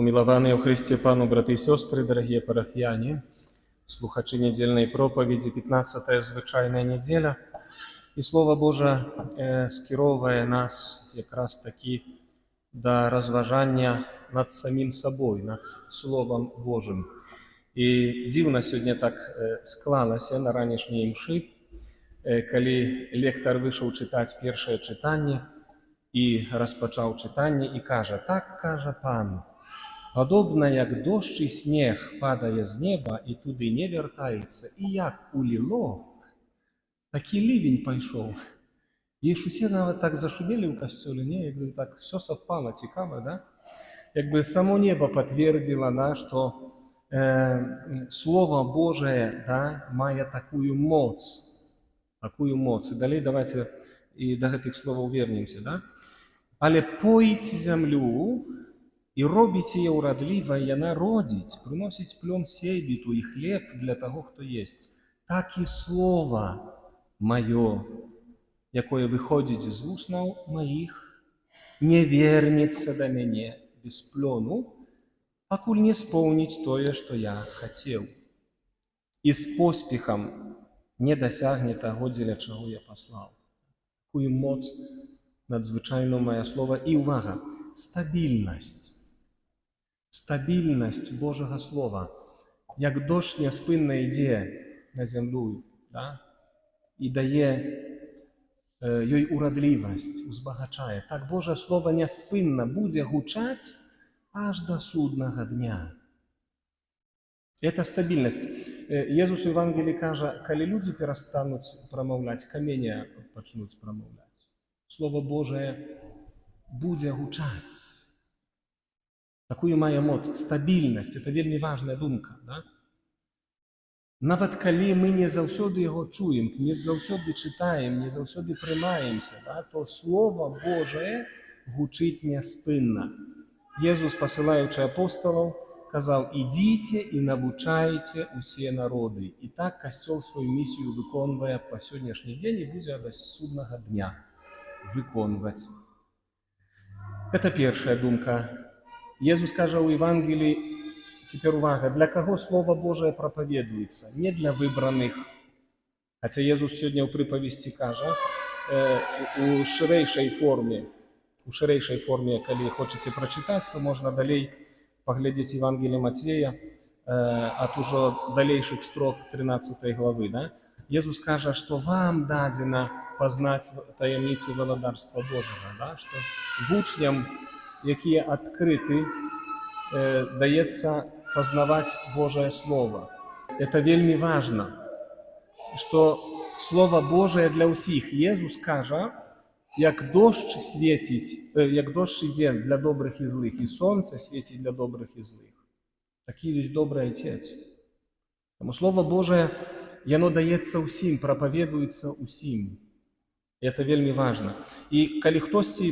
Умилованные в Христе Пану, браты и сестры, дорогие парафіяні, слухачі недільної проповіді, 15-та звичайна неділя. І Слово Боже скеровує нас якраз таки до розважання над самим собою, над Словом Божим. І дивно сьогодні так склалося на ранішній мші, коли лектор вийшов читати перше читання і розпочав читання і каже: так каже Пан, подобно як дощ і сніг падає з неба і туди не вертається, і як улило, так і ливень пішов. І ж усі навіть так зашуміли в костюлі, ні? Якби так все совпало, цікаво, да? Якби само небо підтвердило, да, що Слово Божие, да, має таку моць. І далі давайте і до цих слов вернемося, да? Але поїть землю і робить її уродливою, і вона родить, приносить плон сейбіту і хліб для того, хто єсть. Так і Слово моє, якое виходить з уст моїх, не вернеться до мене без плону, покуль не сповнить тое, що я хотів. І з поспіхом не досягне того, для чого я послав. Таку моць надзвичайно має Слово. І увага, стабільність. Стабільність Божого Слова. Як дощ неспинно йде на землю, да? І дає їй уродливість, узбагачає. Так Боже Слово неспинно буде гучати аж до судного дня. Это стабільність. Єсус у Євангелії каже, коли люди перестануть промовляти, каміння почнуть промовляти. Слово Боже буде гучати. Таку має моць, стабільність. Це вельми важна думка. Да? Навіть коли ми не завсюди його чуємо, не завсюди читаємо, не завсюди приймаємося, да, то Слово Боже гучить неспинно. Єсус, посилаючи апостолів, казав: «Ідіть і навчайте усі народи». І так Костел свою місію виконує по сьогоднішній день і буде до судного дня виконувати. Це перша думка. Єсус каже у Євангелії, тепер увага, для кого Слово Боже проповідується? Не для вибраних. Хоча Єсус сьогодні у приповісті каже, у ширейшій формі, коли хочете прочитати, то можна далі поглядеть Евангелие Матвея от уже дальнейших строк 13 главы. Да? Иисус скажет, что вам дадено познать таємниці володарства Божого, да? Что учням, які відкриті, дається познавати Божє Слово. Это вельми важно, что Слово Божие для усіх. Єсус каже, як дощ світить, як дощ іде для добрих і злих, і сонце світить для добрих і злих. Такий весь добрий Отець. Тому Слово Боже, воно дається усім, проповідується усім. І це вельми важно. І коли хтось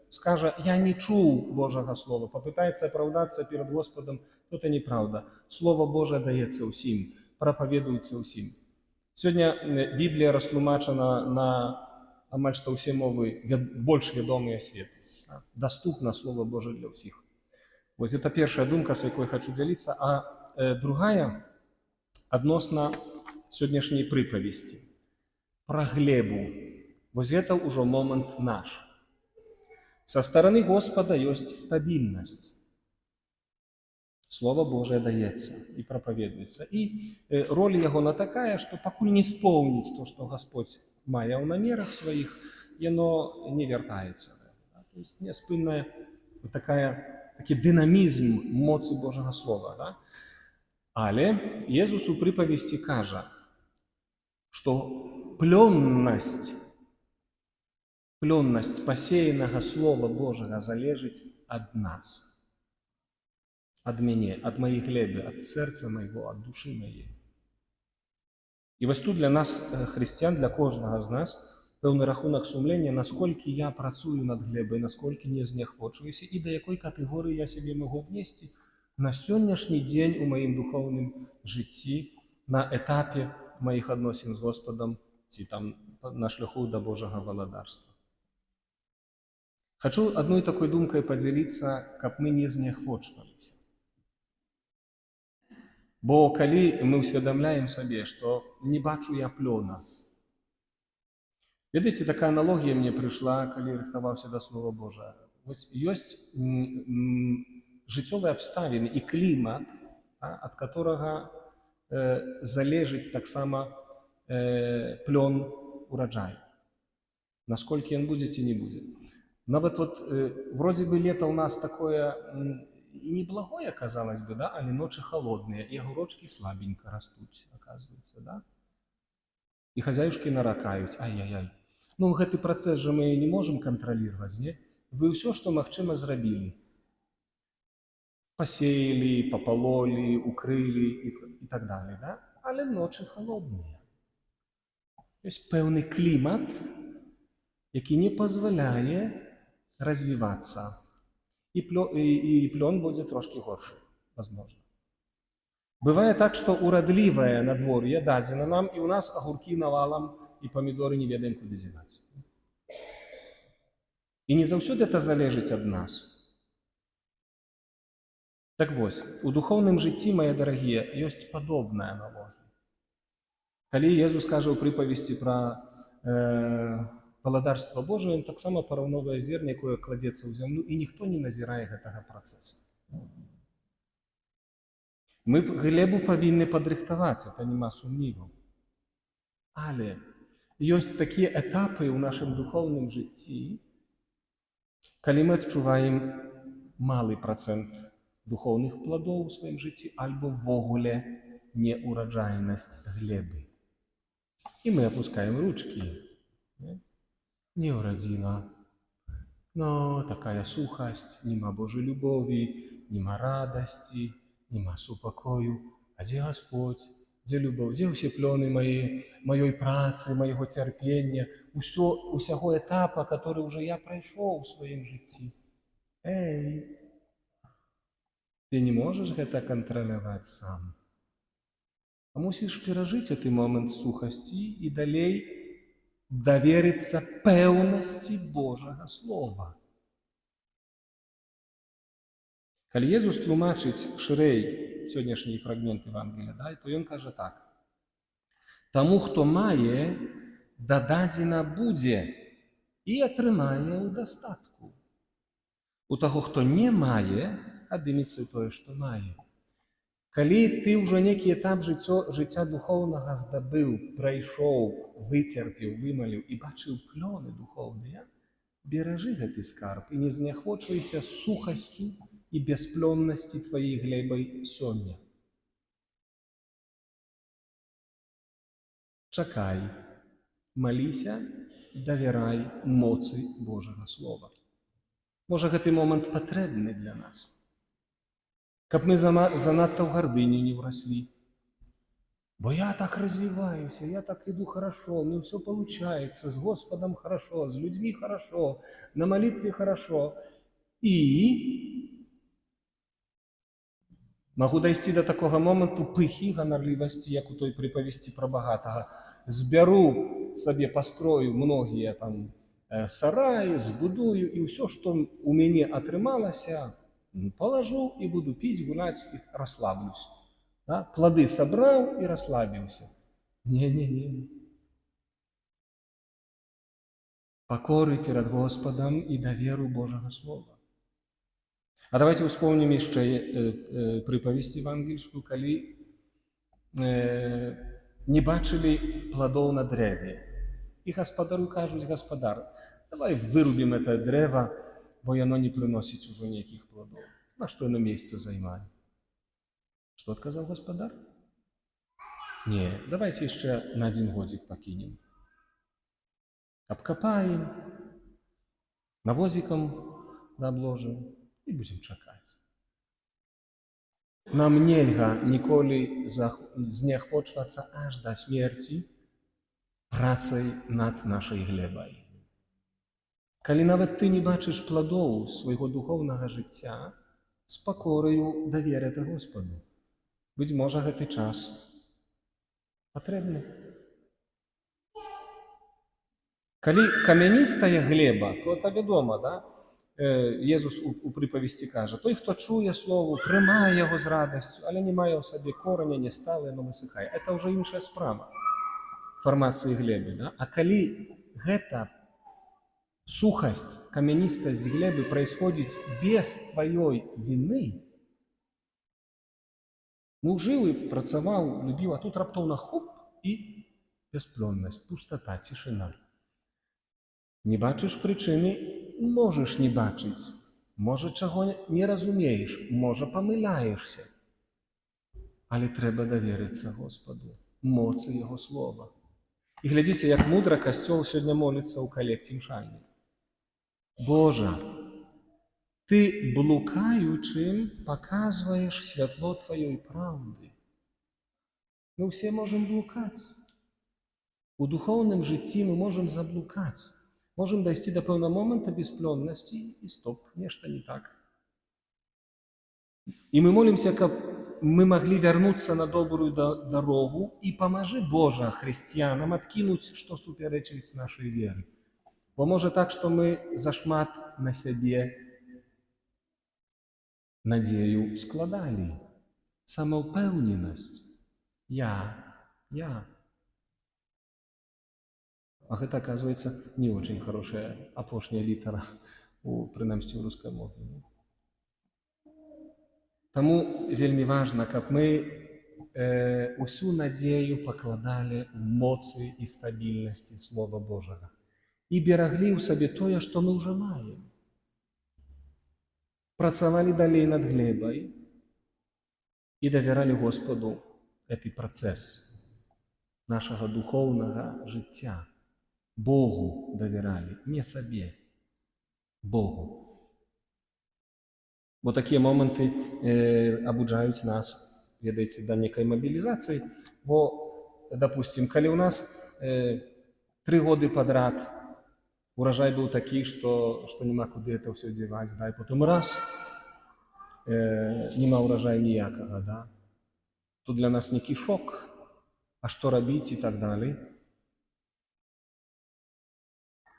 скаже, я не чув Божого Слова, попитається оправдатися перед Господом, то це неправда. Слово Боже дається усім, проповідується усім. Сьогодні Біблія розтлумачена на амаль што ўсе мовы больш вядомыя свету. Доступно Слово Божие для всіх. Вось это першая думка, с якой хочу дзяліцца. А другая адносна сённяшняй прыпавесці. Пра глебу. Вось это ўжо момант наш. Со стороны Господа ёсць стабільнасць. Слово Божие даецца і прапаведуецца. І роль ягона такая, што пакуль не споўніць то, што Господь мае ў намерах сваіх, яно не вяртаецца. То есть неспынная такі дынамізм моцы Божага Слова. Да? Але Єсус у прыпавесці кажа, што плённасць пасеянага Слова Божага залежыць ад нас. Ад мяне, ад маёй глебы, ад сэрца майго, ад душы маёй. І вось тут для нас, хрысціян, для кожнага з нас, пэўны рахунак сумлення, насколькі я працую над глебай, насколькі не знехвочваюся і да якой катэгорыі я сябе магу внесці на сённяшні дзень у маім духоўным жыцці, на этапе маіх адносін з Господам ці там на шляху да Божага валадарства. Хочу одной такой думкой поделиться, каб мы не знехвочваліся. Бо калі мы ўсведамляем сабе, што не бачу я плёна. Ведаеце, такая аналогія мне прыйшла, калі рыхтаваўся да Слова Божага. Вось ёсць жыццёвыя абставіны і клімат, ад которага залежыць таксама плён ураджаю. Насколькі ён будзе ці не будзе. Нават вот вроде бы лето у нас такое и неблагое, казалось бы, да, але ночи холодные, и огурочки слабенько растут, оказывается, да. И хозяюшки наракают, ай-яй-яй. Ну, гэты працэс же мы не можем контролировать, не? Вы все, что магчыма, зрабілі. Посеяли, попололи, укрыли и так далее, да? Але ночи холодные. Есть пэўны климат, які не позволяе развиваться. И плён будет трошки горше, возможно. Бывает так, что уродливое надворье дадзено нам, и у нас огурки навалом, и помидоры не ведаем, куда девать. И не заўсёды это залежыць ад нас. Так вось, у духовным жыцці, мои дорогие, ёсць падобная аналогія. Калі Езус кажа ў прыпавесці пра валадарства Божае, ён таксама параўноўвае зерне, якое кладзецца ў зямлю, і ніхто не назірае гэтага працэсу. Мы глебу павінны падрыхтаваць, это няма сумніваў. Але ёсць такія этапы ў нашым духовным жыцці, калі мы адчуваем малы працэнт духовных пладоў у сваім жыцці альбо ввогуле неураджайнасць глебы. І мы опускаем ручки. Не уродила, но такая сухость, нема Божьей любови, нема радости, нема супокою. А где Господь, где любовь, где все плёны моей працы, моего терпения, усяго этапа, который уже я пройшоў у своем житті. Эй, ты не можешь это контролировать сам. А мусишь пережить этот момент сухости и далей довериться пэўнасці Божага Слова. Калі Езус тлумачыць шырэй сённяшні фрагмент Евангелия, да, то ён кажа так. Таму, хто мае, дададзена будзе і атрымае ў дастатку. У таго, хто не мае, адымецца тое, што мае. Калі ты ўжо некі этап жыцця духоўнага здабыў, прайшоў, выцерпеў, вымаліў і бачыў плёны духоўныя, беражы гэты скарб і не знехвочвайся сухасцю і бясплённасці тваёй глебай сёння. Чакай, маліся, давярай моцы Божага Слова. Можа, гэты момант патрэбны для нас. Каб мы занадто в гордыню не вросли. Бо я так развиваюсь, я так иду хорошо, у меня все получается, с Господом хорошо, с людьми хорошо, на молитве хорошо. И могу дойти до такого моменту пыхи, ганарлівасці, як у той прыпавесці пра багатага. Збяру сабе, построю многія там сараі, збудую, і ўсё, што у мяне атрымалася, положу и буду пить, гулять и расслаблюсь. Да? Плоды собрал и расслабился. Не-не-не. Покоры перед Господом и доверу Божьего Слова. А давайте вспомним еще прыпавесць евангельскую, калі не бачили плодов на древе. И господару кажуть: господар, давай вырубим это древо, бо оно не приносит уже никаких плодов. На что оно место займает? Что отказал господар? Не, давайте еще на 1 годик покинем. Обкопаем, навозиком обложим и будем чакать. Нам нельга ніколі знехвочвацца аж до смерти працай над нашей глебой. Калі нават ты не бачыш плодоў свайго духовнага жыцця, з пакораю даверыта Господу. Быць можа, гэты час патрэбны. Калі камяністая глеба, то это вядома, да? Єсус у приповісті каже: той, хто чує слово, приймає його з радістю, але не має в собі кореня, не стале, но висихає. Це вже інша справа формації глеби. Да? А коли гэта сухость, камянистость глебы происходит без твоей вины, ну, жил и працавал, любил, а тут раптоўна хоп и бесплодность, пустота, тишина. Не бачыш причины, можешь не бачыць, может, чего не разумеешь, может, помыляешься, але трэба довериться Господу, моцы Его Слова. И глядите, як мудро костёл сегодня молится у коллег тимшальных. Боже, Ты блукаючим показываешь святло Твоей правды. Мы все можем блукать. У духовном житті мы можем заблукать. Можем дойти до певного момента бесплодности и стоп, нечто не так. И мы молимся, как мы могли вернуться на добрую дорогу, и поможи, Боже, христианам откинуть, что суперечит нашей вере. Бо може так, що ми зашмат на себе надію складали. Самоупевненість. Я. А это, оказывается, не очень хорошая опошняя литера, принаймні в русской мові. Тому вельми важно, каб ми усю надію покладали в моці і стабільності Слова Божого. І берегли у себе тое, што мы ўжо маем. Працавалі далей над глебай і давяралі Господу гэты працэс нашага духоўнага жыцця. Богу давяралі, не сабе, Богу. Бо такія моманты абуджаюць нас, ведаеце, да некай мабілізацыі. Бо, допустим, калі у нас 3 годы подряд урожай был такий, что нема куди это все девать, да, и потом раз, нема урожая ніякого, да. Тут для нас некий шок, а что робить и так далее.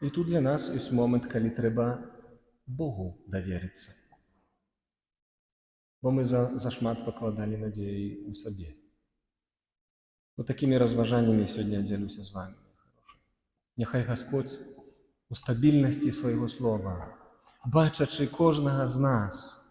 И тут для нас есть момент, коли треба Богу довериться. Бо мы зашмат покладали надеи у себе. Вот такими разважаниями сегодня делюсь с вами. Нехай Господь у стабільності Свого Слова, бачачи кожного з нас,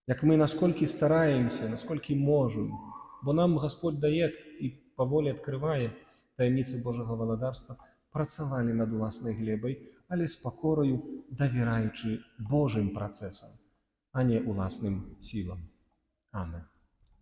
як ми наскільки стараємося, наскільки можемо, бо нам Господь дає і поволі відкриває таємниці Божого володарства, працювали над власною глебою, але з покорою довіряючи Божим процесам, а не власним силам. Амінь.